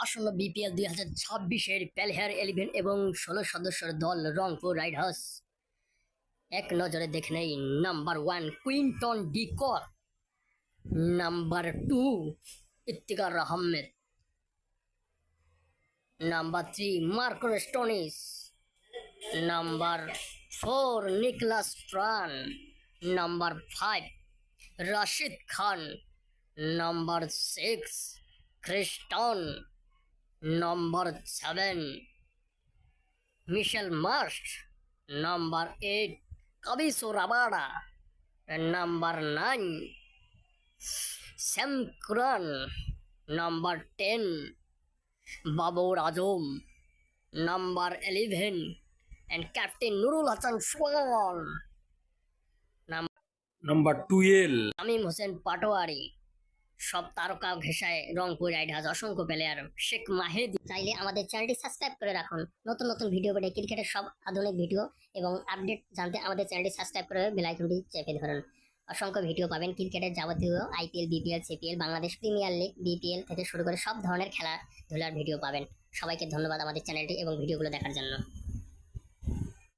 আসন্ন BPL 2026-এর player 11 এবং 16 সদস্যের দল রংপুর রাইডার্স। এক নজরে দেখে নেই। Number 1 Quinton de Kock, number 2 Iftikhar Ahmed, number 3 Marcus Stoinis, number 4 Nicholas Pooran, number 5 Rashid Khan, number 6 ক্রিস্টন, number 7 Mitchell Marsh, number 8 Kagiso Rabada, number 9 Sam Curran, number 10 Babar Azam, number 11 and captain Nurul Hasan Sohan, number 12 Tamim Hossain Patwari. সব তারকা ঘেঁষায় রংপুর রাইডার্স অসংখ্য প্লেয়ার। শেখ মাহেদি। চাইলে আমাদের চ্যানেলটি সাবস্ক্রাইব করে রাখুন। নতুন নতুন ভিডিও পেতে ক্রিকেটের সব আধুনিক ভিডিও এবং আপডেট জানতে আমাদের চ্যানেলটি সাবস্ক্রাইব করে বেল আইকনটি চেপে ধরুন। অসংখ্য ভিডিও পাবেন ক্রিকেটের যাবতীয় IPL, BPL, CPL, Bangladesh premier league, BPL থেকে শুরু করে সব ধরনের খেলাধুলার ভিডিও পাবেন। সবাইকে ধন্যবাদ আমাদের চ্যানেলটি এবং ভিডিওগুলো দেখার জন্য।